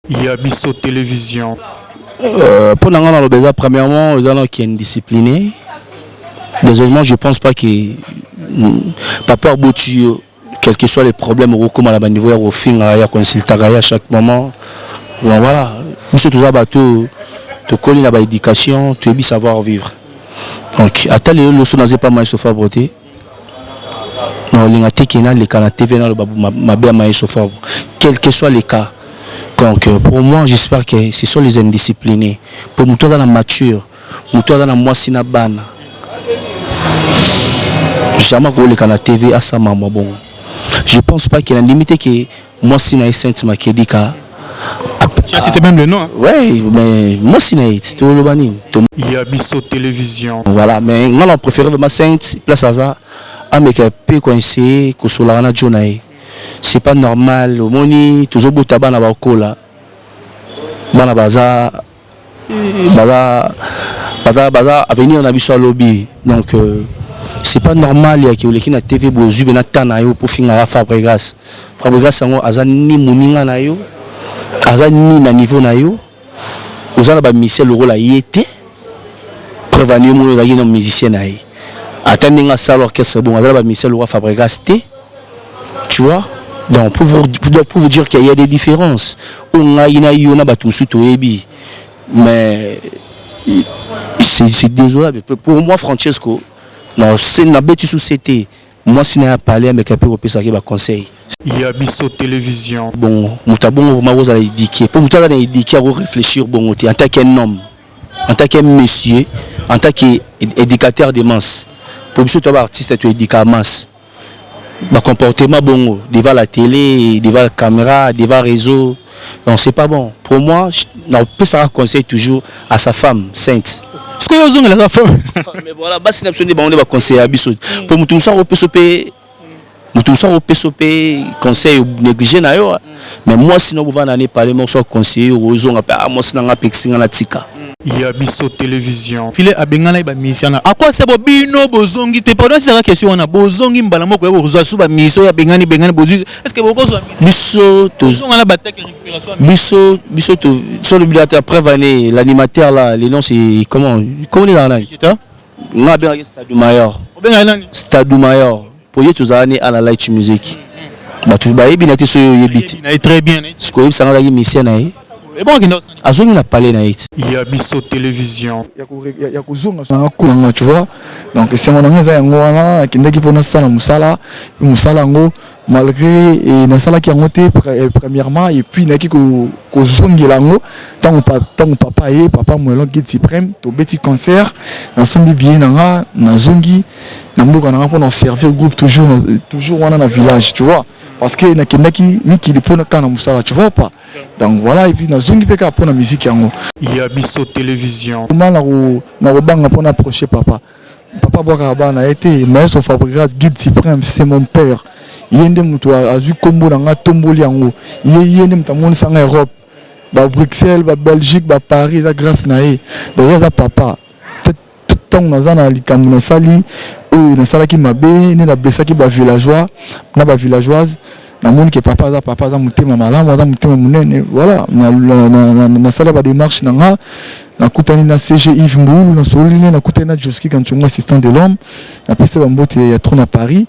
Il y a Bisso Télévision. Pour l'Angleterre, premièrement, ils ont qui est indiscipliné. Deuxièmement, je ne pense pas que Papa Boutu, quels que soient les problèmes, comme à la niveau au fin, à consulter à chaque moment. Bon, voilà. Nous sommes toujours bateau, tu connais la éducation, tu es savoir vivre. Donc, à tel lieu, nous n'avons pas mal de beauté. Non, les gens les cas, la TV, ma belle maïs quels que soient les cas. Donc, pour moi, j'espère que ce sont les indisciplinés. Pour nous, dans la mature, nous, dans la moissina ban. Jamais que les cas, la TV, à ça, maman, bon. Je ne pense pas qu'il y a une limite que moissina est sainte, ma kédika. Tu as cité même le nom. Hein? Oui, mais moissina est, tout le banin. Il y a Bisso Télévision. Voilà, mais moi, on préfère vraiment sainte, place à ça. Avec un peu coincé, que sur la journée. C'est pas normal. Au moni, toujours beau tabac na bakola. Bana baza, avenir on a vu sur le lobby. Donc c'est pas normal. Il y a qui qui na TV bozu bena tanayo pour finir à Fabregas. Fabregas sango azani muninga na yo, azani na niveau na yo. Ozana ba Michel le rôle a yété. Prévenir mon gars qui est musicien na yo. Attendez un salle orchestre bon, azala ba Michel le roi Fabregas té. Tu vois? Donc pour vous dire qu'il y a des différences. Mais c'est désolé. Pour moi, Francesco, non, c'est une bête société. Moi, si je parlé avec un peu de ça qui va conseil. Il y a Bisso Télévision. Bon, vous m'avez éduqué. Pour vous éduquer, à réfléchir bon, en tant qu'un homme, en tant qu'un monsieur, en tant qu'éducateur de masse. Pour vous, tu es artiste, tu es éducateur de masse. Bah, comportement bon devant la télé, devant la caméra, devant le réseau, non c'est pas bon. Pour moi, on peut ça conseiller toujours à sa femme sainte. Ce que vous avez la femme. Mais voilà, bah c'est une on va conseiller à Bisso. Pour nous ça on peut s'opérer, conseil négligé na yo. Mais moi sinon vous va aller parler moi soit conseiller aux gens moi sinon nga pexinga na tika. Il y a Bisso Télévision. Filé à Bengala et mission. À quoi c'est bino bozongi te pendant cette question on a bozongi mbalamo ko rezo sous ba mission ya bengani bozu. Est-ce que beaucoup sont Bisso on a la bataille récupération. Bisso sur le bilatéral prévané l'animateur là, les noms c'est comment il est là. On a bien Stade Mayor. Stade Mayor. Pour y tous années à la light music. Bah tout bah bien été sur yebit. Très bien. Ce que ça nga mission na et bon azongi na parler na it. Il y a Bisso Télévision. Il y a kuzunga sana kulanga tu vois. Donc c'est mon ami za ngwana kindaki pona sana musala ngo malgré et na sala qui a monté premièrement et puis naki ko zongi lango tant papa et papa moi guide suprême to petit concert na sombi bien na zongi na mboka na pour servir groupe toujours wana na village tu vois. Parce que na kindaki miki lipona kana musala tu vois pas. Donc voilà et puis na zongi peka pour la musique yango. Il y a Bisso Télévision. Comment na banga pour approcher papa. Papa Boakabana a été maître Fabregas guide suprême, c'est mon père. Yende mutu a vu combo na tomboli yango. Yende mutamoni sanga Europe. Ba Bruxelles, ba Belgique, ba Paris, za grâce na e. D'ailleurs za papa. Tout temps na na likambo na sali ou na sala ki mabe, ne na blessa ki ba villageois, na ba villageoise. Na moni que papa za mutema malamu za mutema munene voilà na sala ba démarche na kutani na CG Yves Mboulou na Soline na kutani na Joski Kanchunga assistant de l'homme na piste ba mbote ya trop na Paris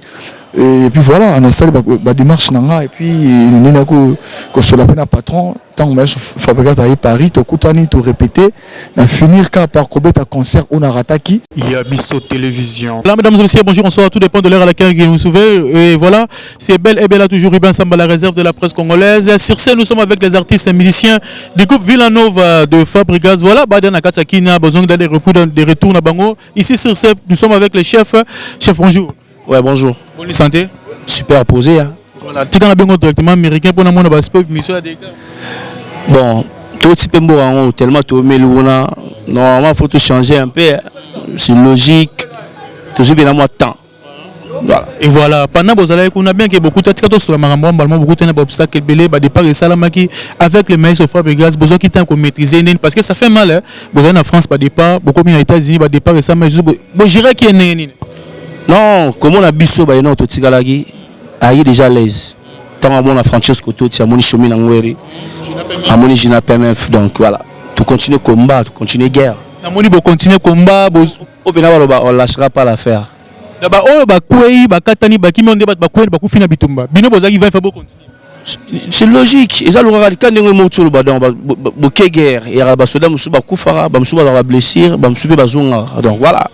et puis voilà on a sala ba démarche et puis nina ko sur la peine patron tant mais Fabregas à Paris to kutani to répéter na finir car par kobeta concert on a rataki. Il y a Bisso Télévision. Là mesdames et messieurs bonjour bonsoir, tout dépend de l'heure à laquelle vous vous souvenez et voilà c'est belle et belle toujours Ruben Samba la réserve de la presse congolaise. Sur scène nous sommes avec les artistes et musiciens du groupe Villanova de Fabregas. Voilà Baden Akatsakina besoin d'aller des retours à Bango. Ici sur scène nous sommes avec les chefs. Chef bonjour. Ouais bonjour. Bonne santé. Super posé hein. Voilà, tu as bien directement américain pour mon aspect mission à des bon, tout type de tellement tout meluna. Normalement, faut tout changer un peu. C'est logique. Toujours bien à moi temps. Voilà. Et voilà, pendant que vous allez, on a bien que beaucoup de temps sur la marambo, beaucoup de obstacles, belé, départ et salamaki avec les maïs au Fabregas, besoin qui t'ont maîtriser parce que ça fait mal. Hein. Vous allez en France, départ, beaucoup aux États-Unis, départ et ça, mais je dirais qu'il y a non, comment on a Bisso, non, tout tsigalagi, aïe déjà à l'aise. tant à mon Francesco Totti, à mon Choumi Nangweri, à mon Gina PMF. Donc voilà, tu continues combat, tu continues guerre. Namoni bo continuer combat, Au Bénin, on lâchera pas l'affaire. D'abord, oh, bah kouei, bah katani, bah kimi on débat, bah kouei, bah koufina bitumba. Bino bozaki va faire beau continuer. C'est logique. Et ça, le radical n'est pas tout le badon. Beaucoup guerre. Et à la soda, nous sommes koufara, nous sommes à blessure, nous sommes bazonga. Donc voilà.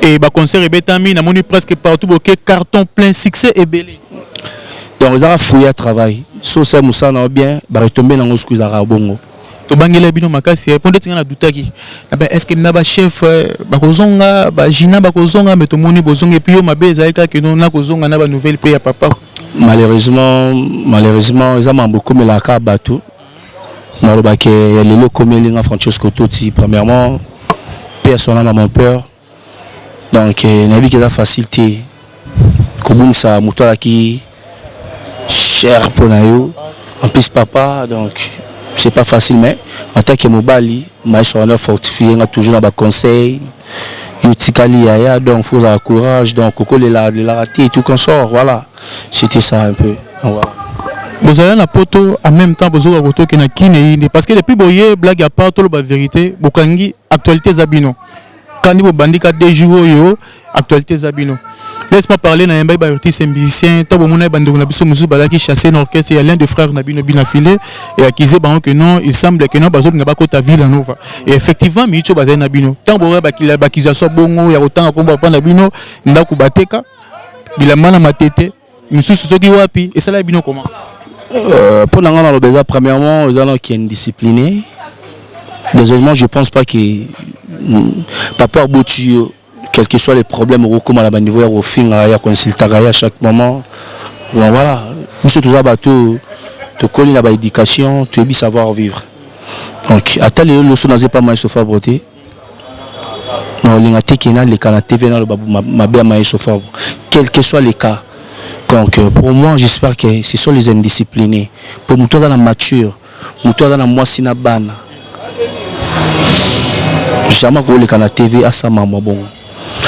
Et bah concert et bétami, namoni presque partout, beaucoup carton plein succès et belé. Donc ils ont fouillé à travail. So ça, nous sommes bien, bah retomber dans nos scouts arabongo. To bangela bino makasi pour ndeti ngana dutaki est-ce que na ba chef ba kozonga ba jina ba kozonga mais to moni bozonga et puis yo mabe zaika que non na kozonga na ba nouvelle pays à papa. Malheureusement ils ont beaucoup mais la ka bateau na le baké les locaux melinga Francesco Totti premièrement personne n'a mon peur donc nabi qui a facilité comme ça moto qui cher pour nayo en plus papa donc c'est pas facile mais en tant que mobali maïs on a fortifié on a toujours dans conseil yotikali yaya donc faut avoir courage donc coco les la raté et tout qu'on sort voilà c'était ça un peu voilà. Vous allez na poto en même temps vous avez poto qui na kiné parce que depuis boyer blague à part tout la vérité bokangi actualité zabino quand vous bandika des jours yo actualité zabino. Laisse-moi parler na yamba ba artiste musicien to bomona bandeko na biso musu balaki chasser l'orchestre il y a l'un des frères Nabino Binafilé et accusé que non il semble que non bazo na ba kota ville nova et effectivement micho bazai Nabino tant bo ba kila bakization bongo ya otanga komba pa Nabino ndaku bateka bilamba na matete mususu soki wapi et ça la bino comment pour l'angana le beza premièrement ils ont qui est indiscipliné deuxièmement je pense pas que papa Botu quels que soient les problèmes comme à la niveau au fin à consulter à chaque moment voilà nous sommes tous bateau te coller la éducation tu es savoir vivre donc attends les leçons n'ont pas mal sofa beauté non les gâtés qui n'a les canaux TV dans le ma bien mal sofa quels que soient les cas donc pour moi j'espère que ce sont les indisciplinés pour nous dans la mature nous dans la moissina bana jamais que les canaux TV à sa maman bon.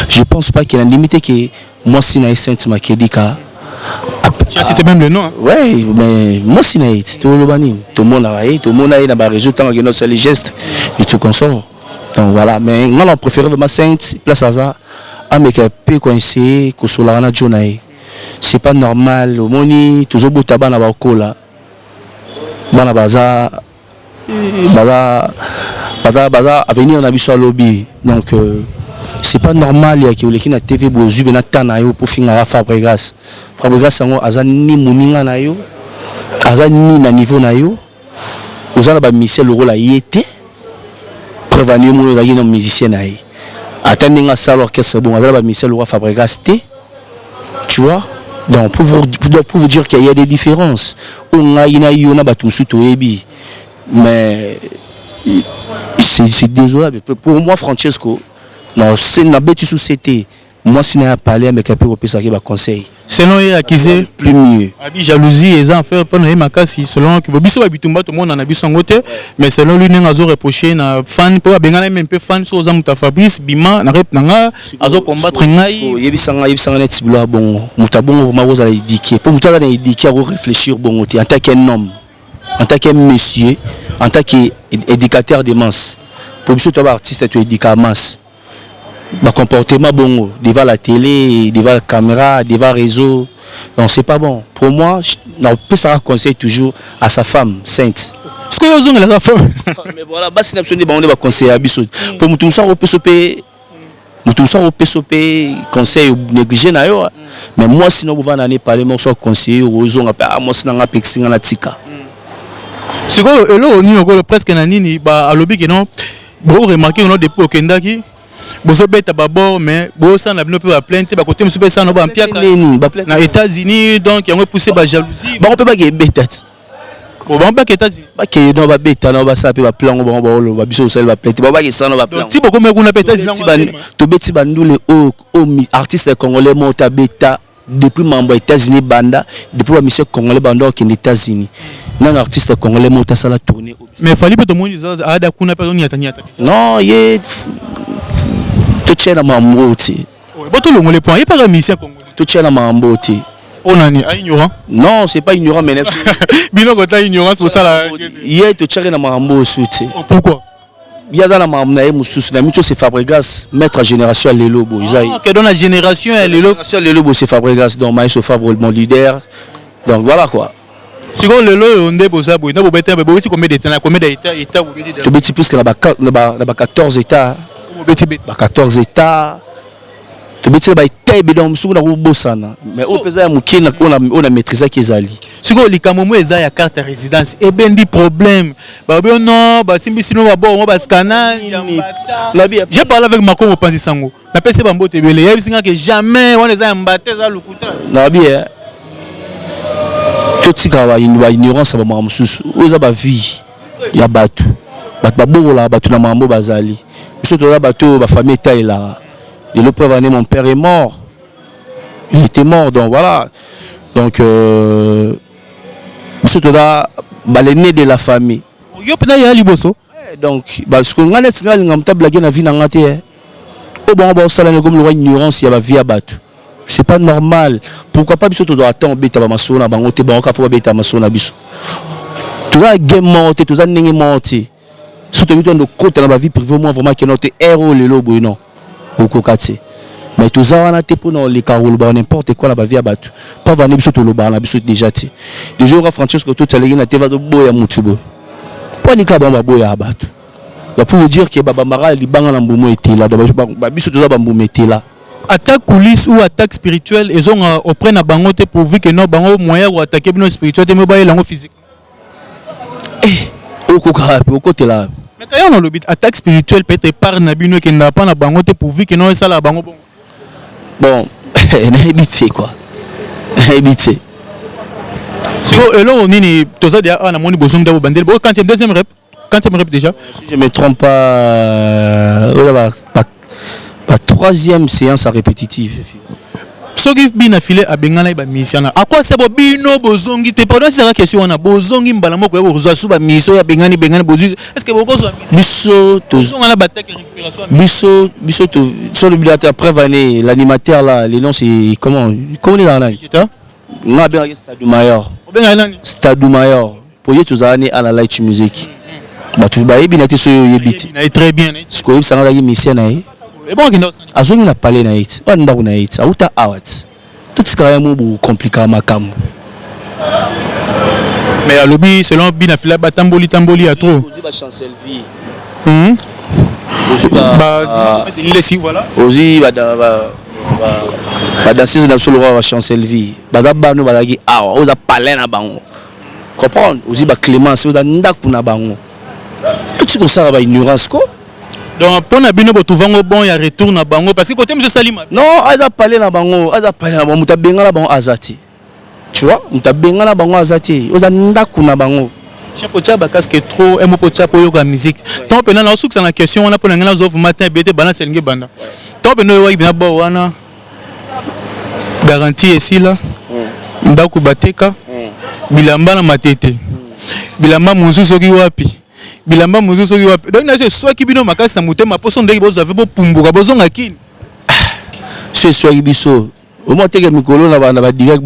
Je pense pas qu'il y a une limite que moi si naïs sainte makedika. Tu as cité même le nom. Oui, mais moi si naïs tout le monde tout le monde a dans réseau tant que nos les gestes et tout consort. Donc voilà, mais moi on préfère vraiment sainte place à ça à me peu coincé que sur la rana jonaï. C'est pas normal au moni toujours beau tabac na bakola. Bana baza avenir on a vu sur lobby donc c'est pas normal il y a qui na TV bozu bena tanayo pour finir Fabregas sango azani muninga nayo azani na niveau nayo ozala ba Michel le rôle a yété prévenir mon gars no musicien nayi attendinga ça l'orchestre bon azala ba Michel le roi Fabregas té tu vois donc pour vous dire qu'il y a des différences on a ina na batumsu toyebi mais c'est désolable pour moi Francesco. Non, c'est une bête société. Moi, si je parlé avec un peu de conseil. Selon les accusés, plus mieux. Abi jalousie et ça en fait pas na makasi selon que biso ba bitumba tout le monde en a biso ngote mais selon lui n'a zo reprocher na fan pour bengana même peu fan sur za muta Fabrice bima na rep nanga azo combattre ngai yebisanga net blo bon mutabongo vraiment vous allez éduquer pour mutala na éduquer à réfléchir bon en tant qu'un homme en tant qu'un monsieur en tant qu'éducateur de masse pour biso toi artiste tu éducateur masse. Le comportement bon devant la télé, devant la caméra, devant le réseau, donc c'est pas bon. Pour moi, on peut ça conseiller toujours à sa femme sainte. Ce que vous avez la femme. Mais voilà, bah c'est absolument bon, on va conseiller à Bissot. Pour nous tout ça on peut sauver, conseil négligé na yo. Mais moi sinon vous va n'aller parler moi soit conseiller aux on appelle moi sinon on pexing na tika. C'est quoi là on est presque nanini bah à lobby que non. Bon remarquez on a des pots kendaki. Bozo beta babor mais bozo na bino pe ba plainte ba côté monsieur ça no ba mpiaka na États-Unis donc il y a poussé ba jalousie ba on peut pas que beta bon ba pas que États-Unis ba que no ba beta no ba ça pe ba plan ba lo ba biso sel ba plainte ba que ça no ba plan ti boko me kuna États-Unis to beti bandule o artiste congolais monta beta depuis membre États-Unis banda depuis ba monsieur congolais banda qui est États-Unis non artiste congolais monta ça la tourner mais fallait peut tout monde ada kuna personne ni atanya non yé tu tiens à m'embouter. Bon tout le monde les points. Il pas un musicien congolais. Tu tiens à m'embouter. On a ignorant. Non, c'est pas ignorant, mais Bino kota ignorance pour ça là. hier tu tchare na marambo soute. Pourquoi? Il y a dans la marambo na mususu na mito c'est Fabregas maître génération à Lelo bo Isaïe. Que dans la génération elle Lelo. Génération Lelo bo c'est Fabregas donc Maïs Fabre mon leader. Donc voilà quoi. Si on Lelo on est pour ça bo na bo beta bo beti combien d'états état bo beti. Tu beti plus que la 14 états. Bo beti beti. 14 états. Tu beti ba état bidon musuku na bosana. Mais au pesa ya mukina on a maîtrisé kezali. Si on likamomo eza ya carte résidence et ben di problème. Ba non ba simbi sino ba bon ba scanner yambata. J'ai parlé avec Makomo Panzi Sango. La PC ba mbote belé. Ya bisinga que jamais on eza yambata za lukuta. Na bien. Tout tika ba ignorance ba mususu. Oza ba vie ya batu. Bat ba bola batu na mambo bazali. Biso to la batu ba famille taille là. Et le preuve année mon père est mort. Il était mort donc voilà. Donc surtout là l'aîné de la famille. Yo pena ya liboso. Donc parce que ngana tsinga ngam blaguer na vie na ngate. Au bon bon ça là comme le ignorance il y a vie à battre. C'est pas normal. Pourquoi pas biso to doit attendre beta ba masona bango te bango ka fo beta masona biso. Tu vas game monter, tu vas ningi monter. Surtout biso ndo côté na ba vie privée moi vraiment que notre héros le lobo non. Au kokati. Mais tout ça on a été pour les carreaux n'importe quoi la vie à battre. Pas venir biso to lo ba na biso déjà ti. Les jours Francesco tout ça les na te va do boya mutubo. Pas ni ka ba boya à battre. Bah pour vous dire que baba mara li banga na mbumo était là ba biso to za ba mbumo était là. Attaque coulisse ou attaque spirituelle ils ont auprès na bango te pourvu que non bango moyen ou attaquer bino spirituel te me ba lango physique. Au kokarapi au côté là. Mais quand on a le but attaque spirituelle peut-être par na bino qui n'a pas na bango te pourvu que non ça la bango bon. Bon, na habité quoi. Habité. Si on nini toza dia na moni bozong da bandel bo quand deuxième rep déjà. Si je me trompe pas pas troisième séance répétitive. Soki bina filé a bengana ba mission à quoi c'est bo bino bozongi te pendant cette question on a bozongi mbala moko ya bozo su ba mission ya bengani bozu est-ce que boko so biso tozo na ba tech récupération biso to sur le bilan après vanné l'animateur là les noms c'est comment les là na bien Stade Mayor pour y tous années à la light music ba tu ba yebi na te so yebiti na très bien ce que ça na la mission na et bon azongi na parler na it on nda na it auta awat tout ce quand même compliqué makam mais à lobby selon bina fila batamboli à trop ozi ba chancel vie ozi ba laisser voilà ozi ba danser dans le roi chancel vie ba no ba gi awa oza parler na bango comprendre ozi ba clémence oza ndaku na bango tout ce que ça ba ignorance ko. Donc pour na bino botuvango bon ya retour na bango parce que côté monsieur Salima non aza parler na bango muta benga na bango azati tu vois muta benga na bango azati oza ndaku na bango chef ocha ba casque trop emo pocha po yoga musique tant pena na suksa na question on a pona ngala zof matin bete bana selenge banda tant pena wa bina bo wana garantie ici là ndaku bateka bilamba na matete bilamba muzuso ki wapi bilamba muzuso ki wapi donc na soit ki bino makasi na mutema poso ndeki bozo ave bo pumbuka bozo ngakini c'est soit biso au moins teke mikolo na ba direct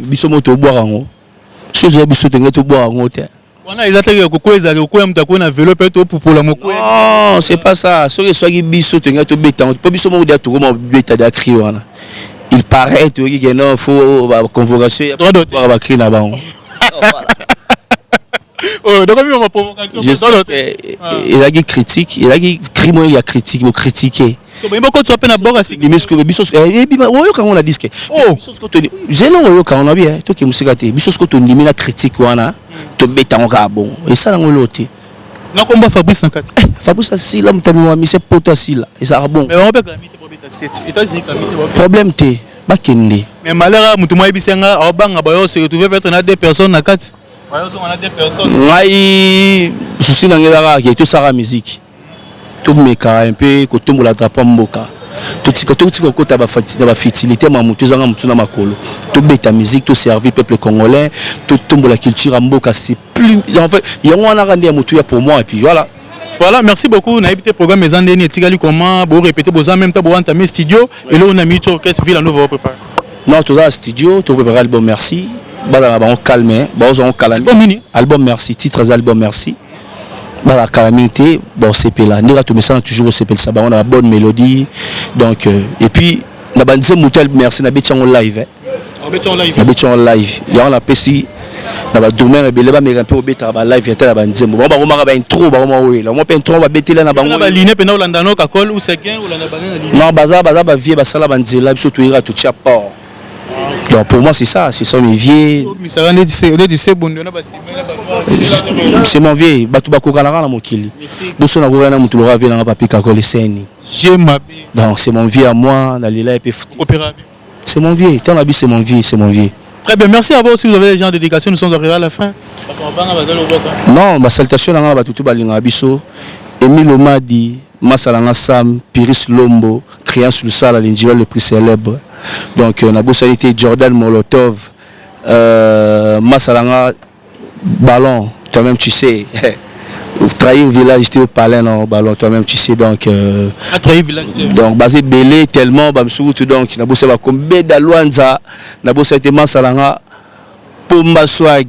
biso moto boire ngo c'est biso tenge to boire ngo te wana ezataki kokweza kokwea mutakuwa na vélo peut to pupola moko non c'est pas ça soit biso tenge to beta po biso mo dia to ko mo beta da cri wana il paraît que non faut convocation ya ba cri na bango oh donc on va provocation il a critique il a crime il a critique mo critiquer parce que beaucoup tu appelles na boka si biso oyo quand on a disque oh biso ko to zelo oyo quand on a bien to ki musika te biso ko to ndimi na critique wana to beta ngo bon et ça la ngolote na komba Fabrice Sankati Fabrice asila mutami wa mise poto asila et ça bon mais on peut clamiter pour beta state États-Unis problème te bakende mais malheur mutu mo ebisenga obanga ba yo se retrouver peut-être na deux personnes na kati ba yo so na deux personnes ngai souci na ngela ka to sara musique tout meka un peu kotombola drapeau mboka tout tika kota ba fertilité ma mutu zanga mutu na makolo to beta musique to servir peuple congolais to tombola culture mboka c'est plus en fait yango wana rendre mutu ya pour moi et puis voilà merci beaucoup na habité programme ezandeni etikali comment bo répéter boza même temps bo entamer studio et là on a mis orchestre ville à nouveau préparé Non, tout ça studio, tout préparé album merci. On calme, on calme. Album merci, titre album merci. La calamité, bon c'est là. Nous tout ça toujours c'est ça. On a la bonne mélodie. Donc et puis la bande Moutel merci na bétion live. Na bétion live. Il y a on a pesi na ba domaine beleba mais un peu beta ba live était la bande bon ba ba intro ba moi là moi intro ba beti là na bango. Na ligne pena Olandano ka call ou sequin ou la na banane. Non baza vie ba sala bande là biso to ira to tia port. Donc pour moi c'est ça, c'est son vieux. C'est mon vieux, Batouba Kokanara na Mokili. Bosso na Gouverneur Moutoulora vient dans Papi Kakoli Seni. Donc c'est mon vieux à moi, la Lila et c'est mon vieux, ton habit c'est mon vieux, c'est mon vieux. Très bien, merci à vous si vous avez des gens de dédication, nous sommes arrivés à la fin. Non, ma salutation à Batoutou Balinga Bisso, Emile Omadi, Massalanga Sam, Piris Lombo, créant sur le sale à l'individuel le plus célèbre. Donc on a beau saliter Jordan Molotov, Massalanga Ballon, toi-même tu sais. Trahir village c'était au palais non ballon toi-même tu sais donc trahir village donc basé belé tellement bamsutu donc na bosse ba kombe dalwanza na bosse était Massalanga Pomba Swag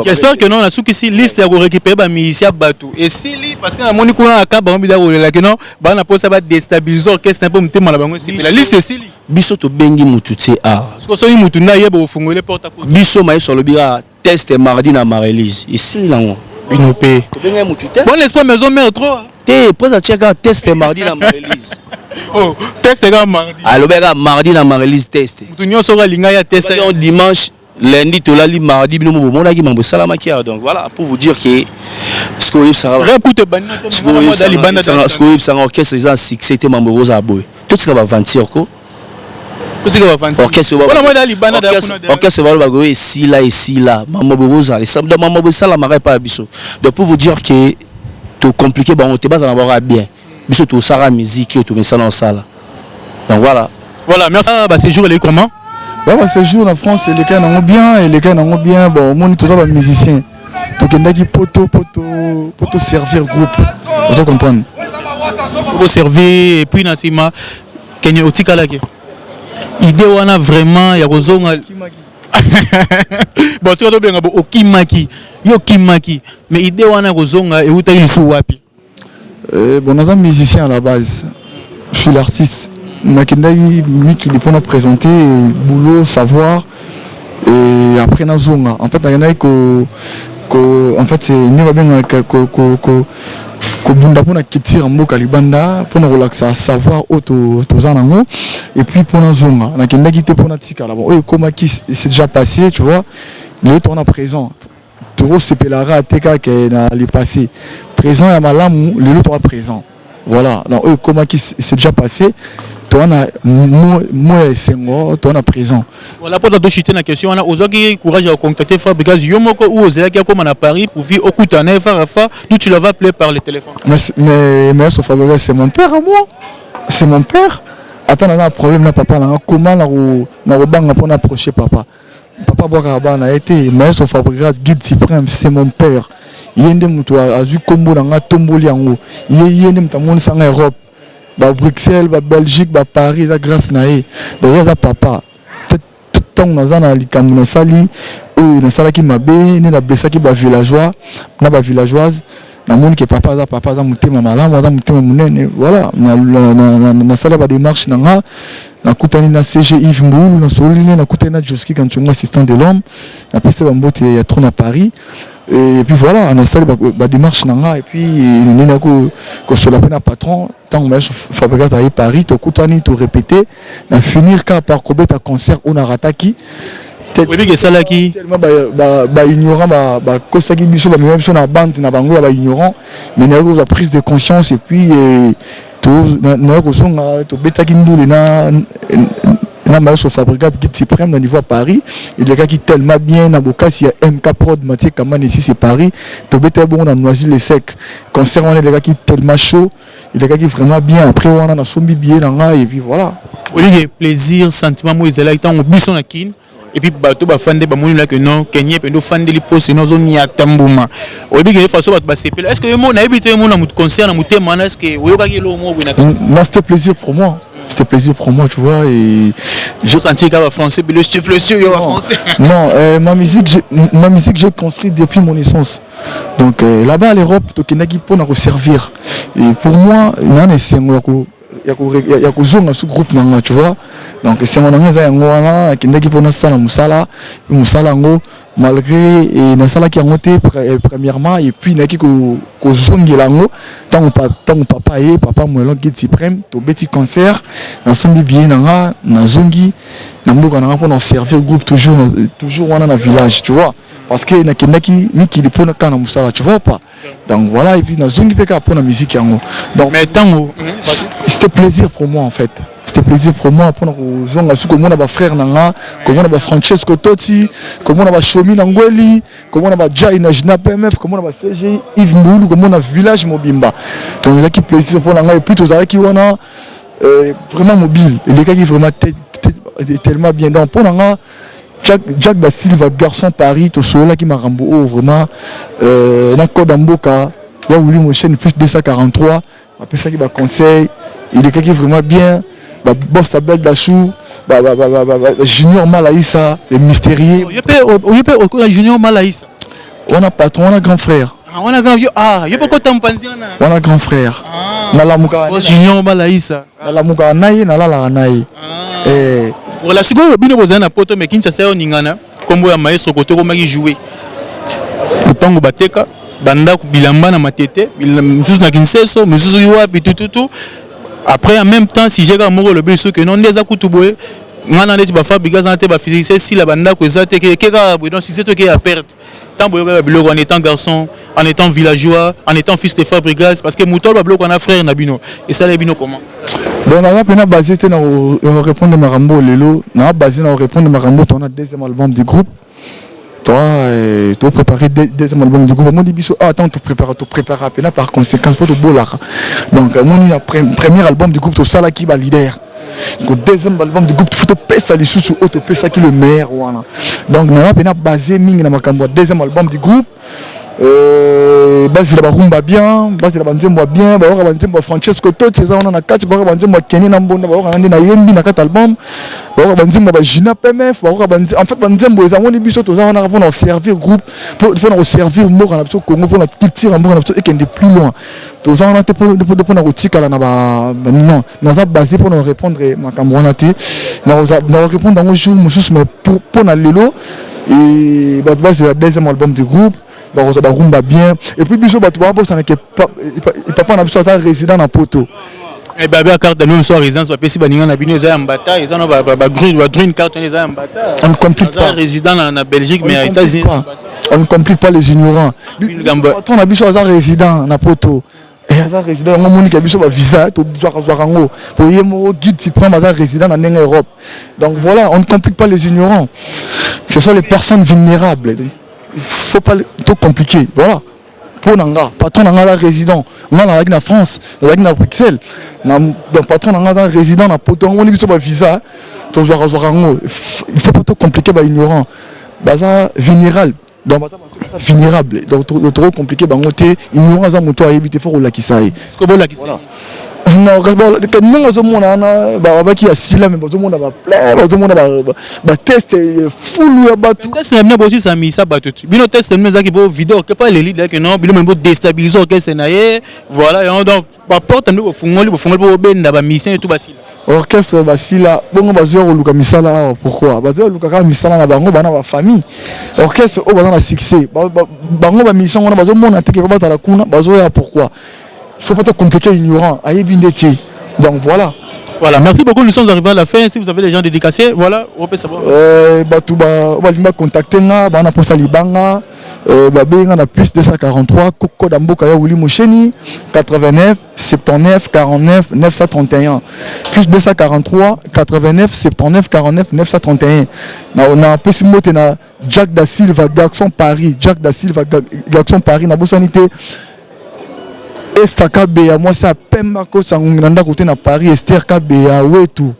j'espère que non, on a sous ici liste pour récupérer les musiciens bateau. Et si parce que mon école a cap on bida que non, bah on a posé ça déstabiliser orchestre un peu m'te mal bango c'est la liste c'est biso to bengi mututi a parce que so mutu na yeba ofungole porte à porte biso mai sur le bira test mardi na Marelise ici là on binopé to bengi mututi bon l'espoir maison mère trop te pose à checker test mardi na Marelise oh test ga mardi alors bega mardi na Marelise test mutu nyoso ga linga ya test dimanche lundi to lali mardi bino mo mona ki mambo salama ki donc voilà pour vous dire que ce que ça va écoute banana ce que ça orchestre ils ont succès te mambo rosa boy tout ce qui va ventir ko tout ce qui va ventir orchestre va go ici là mambo rosa les samedi mambo salama pas biso donc pour vous dire que tout compliqué bon te base en avoir bien biso tout ça musique tout mais ça dans salle donc voilà merci c'est jour les comment bah ce jour en France les gars n'ont bien et les gars n'ont bien bon mon tout ça musicien tout quelqu'un qui poto servir groupe vous comprenez pour servir et puis nasima Kenya otikala ke idée wana vraiment ya kozonga bon tu vas bien okimaki yo kimaki mais idée wana kozonga et utaki lisu wapi bon nous sommes musiciens à la base je suis l'artiste Nakendai Miki pour nous présenter boulot savoir et après nazonga en fait en fait c'est ni va bien ko bunda pour na kitira mboka libanda pour nous relaxer savoir auto zanango et puis pour nazonga nakendai kité pour na tika là bon comment qui c'est déjà passé tu vois le temps à présent toro sepelara ateka que na le passé présent ya malamu le temps à présent voilà donc comment qui c'est déjà passé toi on a moi sengo toi on a présent voilà pour te chuter la question on a osé courage à contacter Fabrigas Yomoko ou osé qui comme à Paris pour vivre au Koutane Farafa d'où tu le vas appeler par le téléphone mais ce Fabrigas c'est mon père à moi c'est mon père attends on a un problème là papa là comment na banga pour approcher papa Bokaraba a été mais ce Fabrigas guide suprême c'est mon père yende mutu azu kombo na tomboli yango yende mutamoni sanga Europe ba Bruxelles ba Belgique ba Paris za grâce naé donc ça papa tout temps nazana likambo na sali o na sala ki mabe ne na blessa ki ba villageois na ba villageoise na moni ke papa za mutema malamu za mutema munene voilà na sala ba démarche na kutani na CG Yves Mboulou na Soline na kutani na Joski Kanchongo assistant de l'homme na peste ba mbote ya trop na Paris et puis voilà on a salé ba démarche nanga et puis nina ko sur la patron tant mais Fabrigas à Paris to kutani to répéter na finir car par kobeta concert on a rataki oui que ça là qui tellement ba ignorant ba kosaki biso ba même sur na bande na bango ba ignorant mais na ko prise de conscience et puis to na ko songa to betaki ndule na maestro Fabrigas guide suprême au niveau à Paris il y a qui tellement bien na bokasi ya MK Prod Mathieu Kaman ici c'est Paris to bete bon on a noisi les secs concert on est les gars qui tellement chaud il y a qui vraiment bien après on a sombi bien là et puis voilà Olivier plaisir sentiment moi ils là étant au bison na kin et puis bato ba fande ba moni là que non Kenya pendo fande li poste no zone ya tambuma Olivier façon ba sepel est-ce que mo na habité mo na mut concert na mutema est-ce que oyoka ki lo mo bina non c'était plaisir pour moi c'était plaisir pour moi, tu vois. Et je sentis qu'à français, mais je te plaisir en français. Non, ma musique, j'ai construit depuis mon naissance. Donc là-bas à l'Europe, tu as pour servir. Et pour moi, il y a un sous-groupe, tu vois. Donc c'est mon ami qui pour musala malgré et na sala qui a monté premièrement et puis na qui ko zongi lango tant papa et papa moi guide suprême to petit concert na sombi bien na zongi na mboka na pour servir groupe toujours on a village, tu vois, parce que na kindaki miki li pona kana musala, tu vois pas. Donc voilà, et puis na zongi peka pour la musique yango. Donc mais tant c'était plaisir pour moi en fait. C'était plaisir pour moi pour nous jouer sur comment on a frère nanga, comment on a Francesco Totti, comment on a Shomi Nangweli, comment on a Jai Najina PMF, comment on a CG Yves Mboulou, comment on a Village Mobimba. Donc c'est qui plaisir pour nanga et puis tous qui on a vraiment mobile. Et les gars qui vraiment tellement bien dans pour nanga. Jack da Silva garçon Paris to sola qui m'a rambo vraiment na code Mboka, il y a Willy Mochen plus 243, après ça qui m'a conseil, il est qui vraiment bien. Boss Tabel Dachou, Junior Malaïssa, les mystérieux. On a Junior Malaïssa. On a patron, on a grand frère. On a grand frère. On a grand frère. Junior Malaïssa. La muka naïe, na la naïe. Voilà, ce que vous avez un pote, mais qui ne sait pas ningana, comme vous avez maestro côté comment il jouait. Le pango bateka, banda bilamba na matete, juste na kinseso, monsieur Yoa, puis tout. Après en même temps si j'ai un mot le blessure que non les akutubwe ngana ndeti ba fabriquer santé ba physique si la banda ko ça te que donc si c'est toi qui a perdre tant en étant garçon, en étant villageois, en étant fils de Fabregas, parce que Moutol ba bloc on a frère Nabino et ça les bino comment. Bon on a pena basé na répondre Marambo lelo, na basé na répondre Marambo on a deuxième album du groupe. Toi, tu as préparé deuxième album du groupe. Moi, je dis, attends, tu prépares à peine par conséquence pour te boler. Donc, moi, le premier album du groupe, tu as qui va leader. Le deuxième album du groupe, tu faut passer les sous tu peux ça qui le meilleur. Donc, on a peine basé Ming dans ma deuxième album du groupe. Base de la rumba bien, base de la banzembo bien, ba ora banzembo Francesco Totti ça on a quatre, ba ora banzembo Kenny Nambonda, ba ora na Yembi na quatre album, ba ora banzembo ba Gina PMF, ba ora banzembo en fait banzembo ils ont biso to ça on a pour servir groupe pour servir mort en absolu Congo pour la culture en mort en absolu et qu'on est plus loin. To ça on a pour na rotika là na ba non, na za basé pour nous répondre makambo on a té, na répondre dans un jour mais pour na lelo et ba base de la deuxième album du groupe. Rumba bien et puis biso bato ba bossa na ke papa na biso résident na poto et baba carte de même soir résidence papa si baninga na bino za mbata ils ont ba green carte les za mbata on ne complique pas résident na Belgique mais aux États-Unis on ne complique pas les ignorants on a biso za résident na poto et za résident on moni ka biso ba visa to zoarango pour yemo guide si prend za résident na Europe. Donc voilà, on ne complique pas les ignorants, ce sont les personnes vulnérables. Il faut pas trop compliqué, voilà. Pour Nanga, patron Nanga résident, on a la France, la Bruxelles, le patron Nanga résident, na poton, on a visa, il faut pas trop compliqué, ignorant, baza vulnérable, donc vulnérable, donc trop compliqué, ignorant ça moto à éviter faut la kisaï. Non, non, qui a si là, mais tout le monde a plein, tout le monde a test full ou a tout. Test même aussi ça mis ça battu. Bino test même ça qui beau vidéo que pas les leads que non, bino même beau déstabiliser que c'est naïe. Voilà, donc par porte nous fungoli pour benda ba mission et tout basi. Orchestre basila, bongo bazero luka misala pourquoi? Bazero luka misala na bango bana ba famille. Orchestre o bana na succès. Bango ba mission on a bazo mona te que ba ta la kuna, bazo ya pourquoi? Il ne faut pas te compliquer ignorant. Donc voilà. Voilà, merci beaucoup. Nous sommes arrivés à la fin. Si vous avez des gens dédicacés, voilà, on peut savoir. On va contacter on a plus 243 Coco Damboka ya Willy Mocheni 89 79 49 931 plus 243 89 79 49 931. On a plus moté na Jack da Silva garçon Paris, Jack da Silva garçon Paris na bossanité Esther Kabeya, moi ça pemba ko sangunda côté na Paris, Esther Kabeya wetu,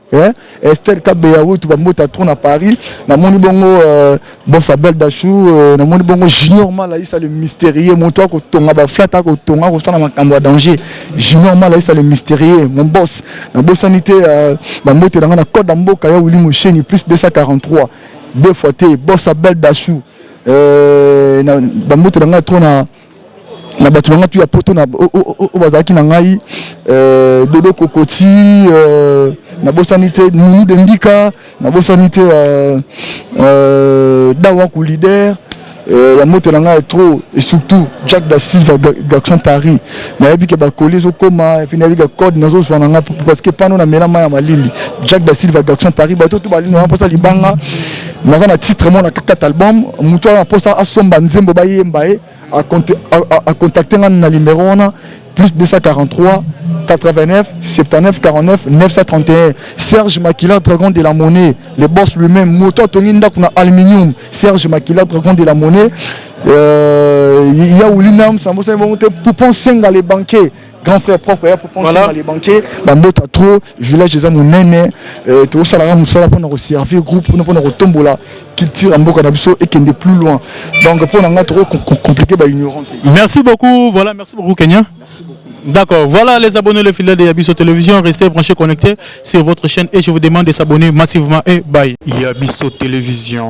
Esther Kabeya wetu ba mota trop na Paris, na moni bongo bossa belle dachou, na moni bongo Junior Malaïsa le mystérieux, mon toi ko tonga ba flata ko tonga ko sana makambo ya danger. Junior Malaïsa le mystérieux, mon boss, na bossanité ba mota na code d'amboka ya Willy Mocheni plus 243. Deux fois té bossa belle dachou. Na ba mota na trop na batu nga tu ya poto na bazaki na ngai dodo kokoti na bosanité nous de mbika na bosanité dawa ku leader la moto na ngai trop et surtout Jack da Silva d'Action Paris na yebi ke ba coller zo koma et puis na yebi ke code na zo so na parce que pano na mela ma ya malili Jack da Silva d'Action Paris ba to bali no posa libanga na na titre mon na 4 albums muto na posa asomba nzembo ba yemba à contacter dans le numéro plus 243 89 79 49 931. Serge Makila, dragon de la monnaie, le boss lui-même, moto Toninda kuna aluminium. Serge Makila, dragon de la monnaie. Il y a Oulinam, ça m'a monté pour penser à les banquiers. Grand frère propre, pour penser à les banquiers. Bambota trop, village des amours néné. Tout ça, là, nous sommes pour nous servir groupe, pour nous tomber là, qui tire en boca d'abso et qui est plus loin. Donc, pour nous trop compliqué, ignorant. Merci beaucoup, voilà, merci beaucoup, Kenya. Merci beaucoup. D'accord, voilà les abonnés, les fidèles de Yabiso Télévision. Restez branchés, connectés sur votre chaîne et je vous demande de s'abonner massivement et bye. Yabiso Télévision.